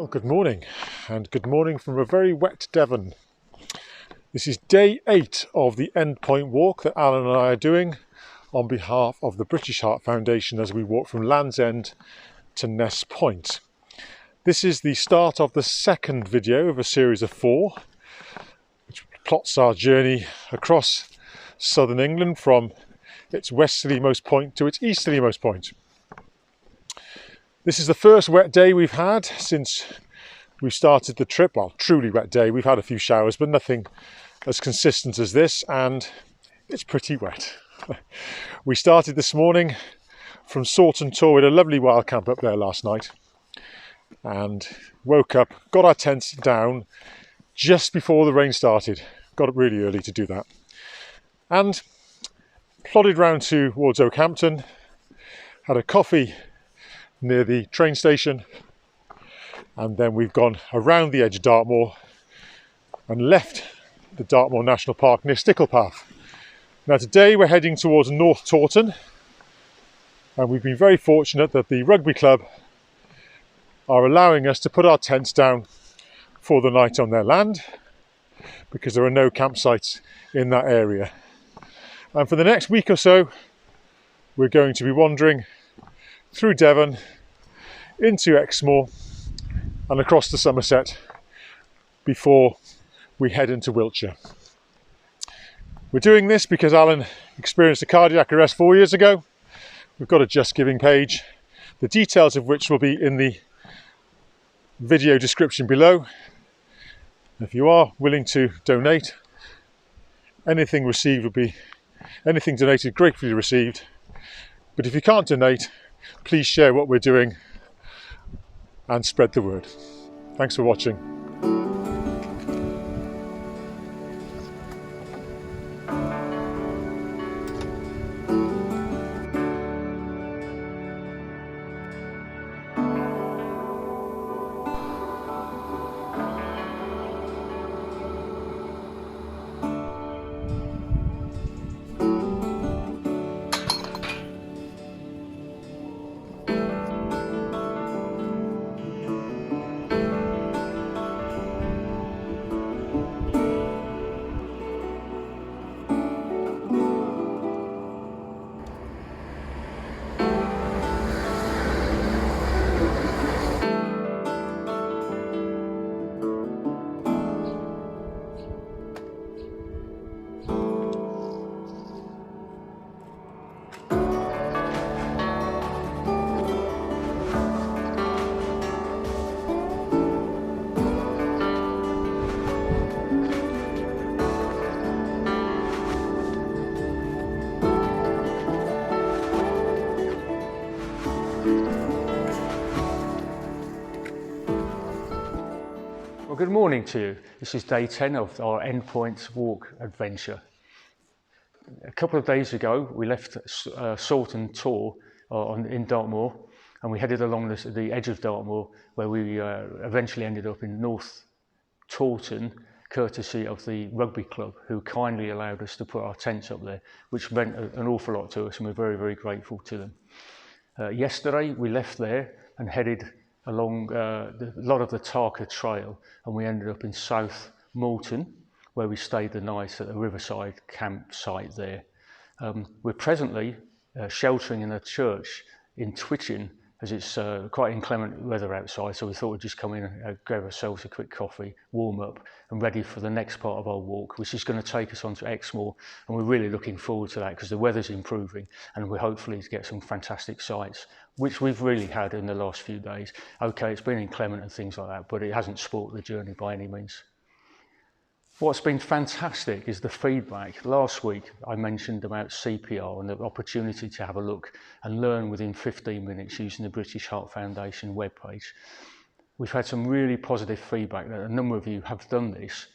Well, good morning, and good morning from a very wet Devon. This is day 8 of the EndPoint walk that Alan and I are doing on behalf of the British Heart Foundation as we walk from Land's End to Ness Point. This is the start of the second video of a series of 4, which plots our journey across southern England from its westerlymost point to its easterlymost point. This is the first wet day we've had since we started the trip. Well, truly wet day. We've had a few showers, but nothing as consistent as this, and it's pretty wet. We started this morning from Sawton Tor with a lovely wild camp up there last night, and woke up, got our tents down just before the rain started. Got up really early to do that, and plodded round towards Oakhampton, had a coffee near the train station, and then we've gone around the edge of Dartmoor and left the Dartmoor National Park near Stickle Path. Now today we're heading towards North Taunton, and we've been very fortunate that the rugby club are allowing us to put our tents down for the night on their land because there are no campsites in that area. And for the next week or so we're going to be wandering through Devon, into Exmoor and across to Somerset before we head into Wiltshire. We're doing this because Alan experienced a cardiac arrest 4 years ago. We've got a Just Giving page, the details of which will be in the video description below. If you are willing to donate, anything donated gratefully received. But if you can't donate, please share what we're doing and spread the word. Thanks for watching. Good morning to you. This is day 10 of our EndPoint walk adventure. A couple of days ago we left Sawton Tor in Dartmoor, and we headed along the edge of Dartmoor, where we eventually ended up in North Taunton, courtesy of the rugby club, who kindly allowed us to put our tents up there, which meant an awful lot to us, and we're very, very grateful to them. Yesterday we left there and headed along a lot of the Tarka Trail, and we ended up in South Moulton, where we stayed the night at a riverside campsite there. We're presently sheltering in a church in Twitchin, as it's quite inclement weather outside, so we thought we'd just come in and grab ourselves a quick coffee, warm up, and ready for the next part of our walk, which is going to take us on to Exmoor, and we're really looking forward to that because the weather's improving, and we're hopefully to get some fantastic sights, which we've really had in the last few days. Okay, it's been inclement and things like that, but it hasn't spoilt the journey by any means. What's been fantastic is the feedback. Last week I mentioned about CPR and the opportunity to have a look and learn within 15 minutes using the British Heart Foundation webpage. We've had some really positive feedback that a number of you have done this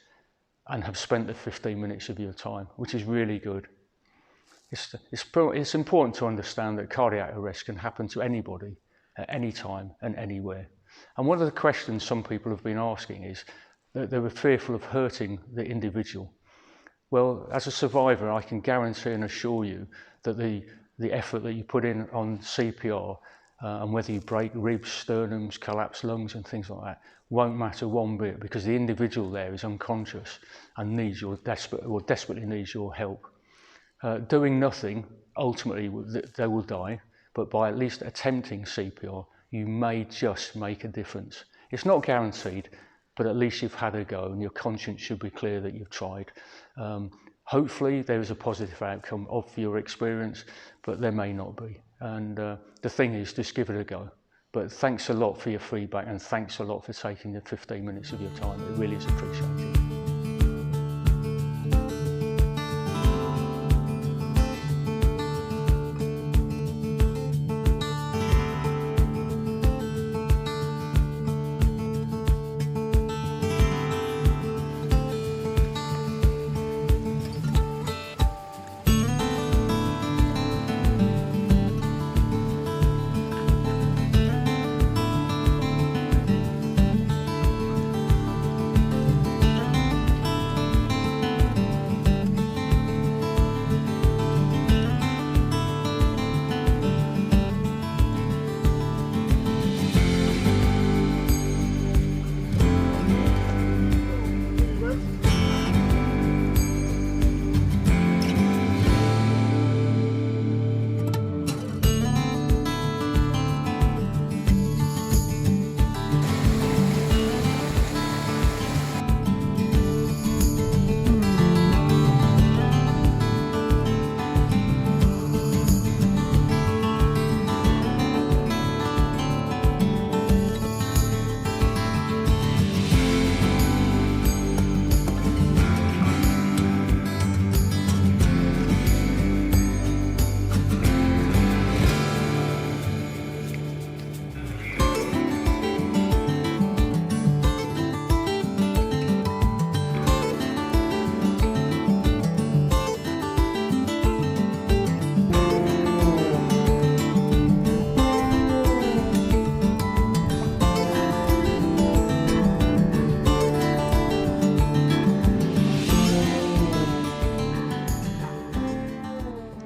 and have spent the 15 minutes of your time, which is really good. It's important to understand that cardiac arrest can happen to anybody at any time and anywhere. And one of the questions some people have been asking is that they were fearful of hurting the individual. Well, as a survivor, I can guarantee and assure you that the effort that you put in on CPR and whether you break ribs, sternums, collapse lungs and things like that won't matter one bit, because the individual there is unconscious and desperately needs your help. Doing nothing, ultimately they will die, but by at least attempting CPR, you may just make a difference. It's not guaranteed, but at least you've had a go and your conscience should be clear that you've tried. Hopefully there is a positive outcome of your experience, but there may not be. And the thing is, just give it a go. But thanks a lot for your feedback, and thanks a lot for taking the 15 minutes of your time. It really is appreciated.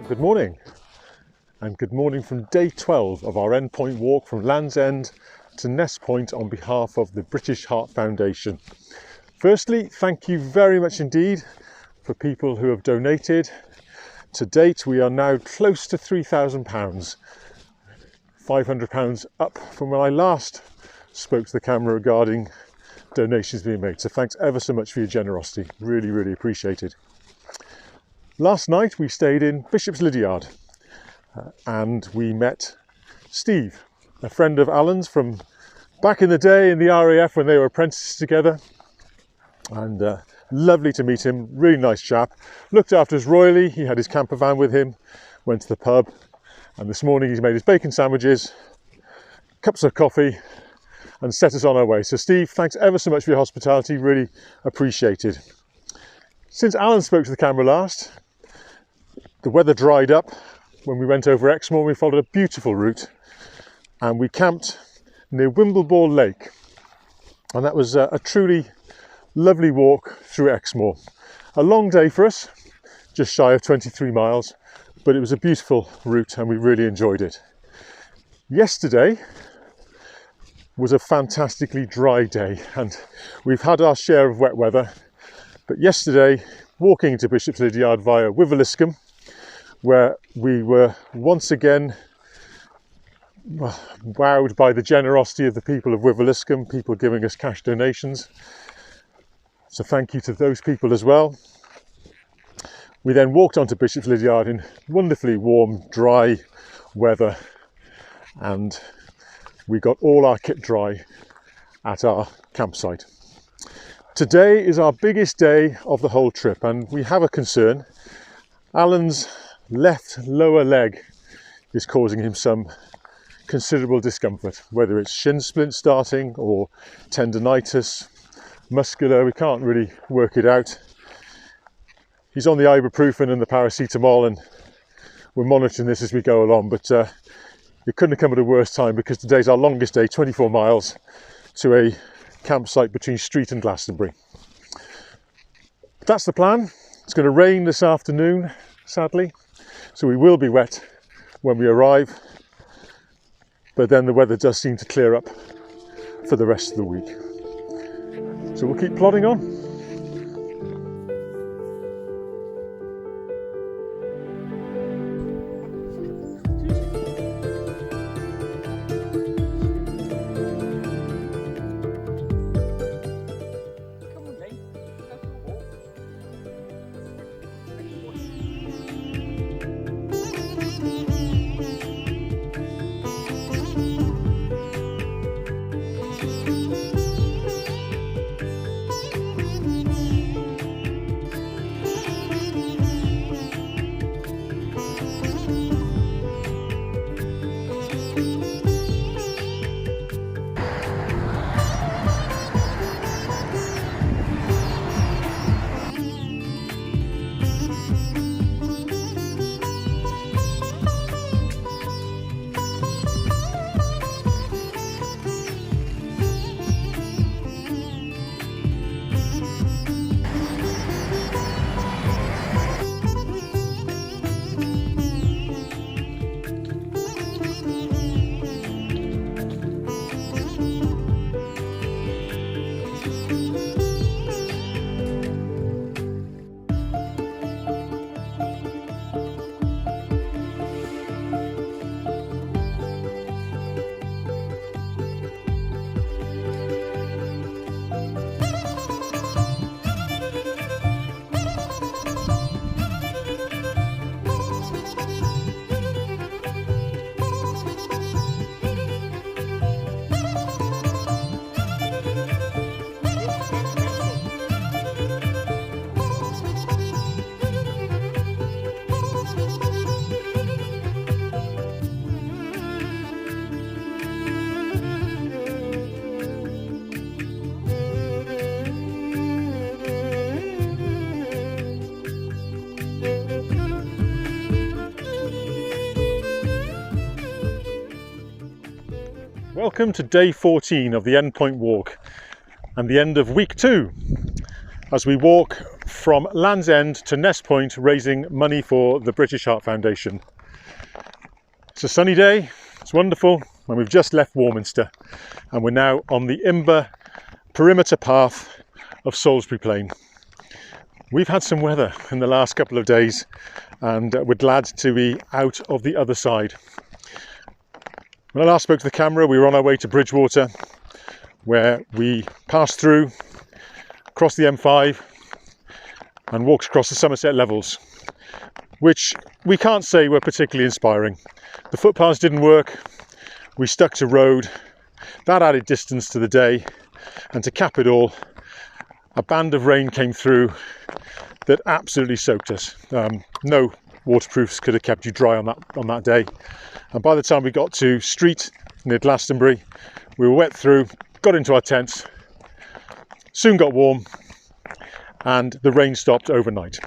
Good morning, and good morning from day 12 of our EndPoint walk from Land's End to Ness Point on behalf of the British Heart Foundation. Firstly, thank you very much indeed for people who have donated. To date, we are now close to £3,000, £500 up from when I last spoke to the camera regarding donations being made. So thanks ever so much for your generosity. Really, really appreciated. Last night we stayed in Bishop's Lydiard and we met Steve, a friend of Alan's from back in the day in the RAF when they were apprentices together, and lovely to meet him. Really nice chap, looked after us royally. He had his camper van with him, went to the pub, and this morning he's made his bacon sandwiches, cups of coffee, and set us on our way. So Steve, thanks ever so much for your hospitality, really appreciated. Since Alan spoke to the camera last, the weather dried up when we went over Exmoor. We followed a beautiful route and we camped near Wimblebore Lake, and that was a truly lovely walk through Exmoor. A long day for us, just shy of 23 miles, but it was a beautiful route and we really enjoyed it. Yesterday was a fantastically dry day and we've had our share of wet weather, but yesterday, walking into Bishop's Lydiard via Wiveliscombe, where we were once again wowed by the generosity of the people of Wiveliscombe, people giving us cash donations. So thank you to those people as well. We then walked onto Bishop's Lydiard in wonderfully warm, dry weather, and we got all our kit dry at our campsite. Today is our biggest day of the whole trip, and we have a concern. Alan's left lower leg is causing him some considerable discomfort, whether it's shin splint starting or tendonitis, muscular, we can't really work it out. He's on the ibuprofen and the paracetamol and we're monitoring this as we go along, but it couldn't have come at a worse time because today's our longest day, 24 miles to a campsite between Street and Glastonbury. But that's the plan. It's going to rain this afternoon, sadly, so we will be wet when we arrive, but then the weather does seem to clear up for the rest of the week. So we'll keep plodding on. Welcome to day 14 of the EndPoint walk and the end of week 2 as we walk from Land's End to Ness Point raising money for the British Heart Foundation. It's a sunny day, it's wonderful, and we've just left Warminster and we're now on the Imber perimeter path of Salisbury Plain. We've had some weather in the last couple of days and we're glad to be out of the other side. When I last spoke to the camera, we were on our way to Bridgewater, where we passed through, crossed the M5 and walked across the Somerset levels, which we can't say were particularly inspiring. The footpaths didn't work, we stuck to road, that added distance to the day, and to cap it all, a band of rain came through that absolutely soaked us. No waterproofs could have kept you dry on that day. And by the time we got to Street near Glastonbury, we were wet through, got into our tents, soon got warm, and the rain stopped overnight.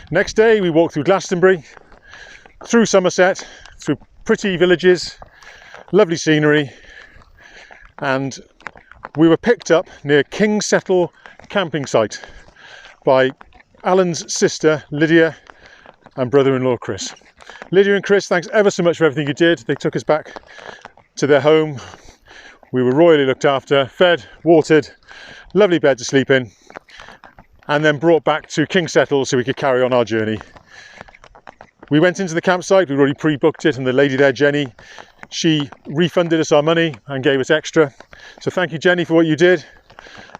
Next day, we walked through Glastonbury, through Somerset, through pretty villages, lovely scenery, and we were picked up near Kingsettle camping site by Alan's sister, Lydia, and brother-in-law, Chris. Lydia and Chris, thanks ever so much for everything you did. They took us back to their home. We were royally looked after, fed, watered, lovely bed to sleep in, and then brought back to Kingsettle so we could carry on our journey. We went into the campsite, we'd already pre-booked it, and the lady there, Jenny, she refunded us our money and gave us extra. So thank you, Jenny, for what you did.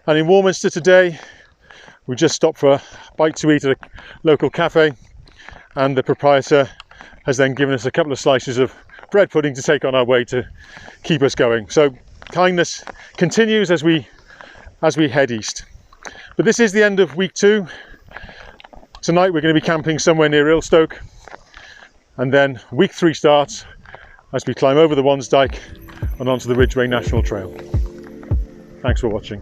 And in Warminster today, we just stopped for a bite to eat at a local cafe, and the proprietor has then given us a couple of slices of bread pudding to take on our way to keep us going. So kindness continues as we head east. But this is the end of week 2. Tonight we're going to be camping somewhere near Ilstoke, and then week 3 starts as we climb over the Wansdyke and onto the Ridgeway National Trail. Thanks for watching.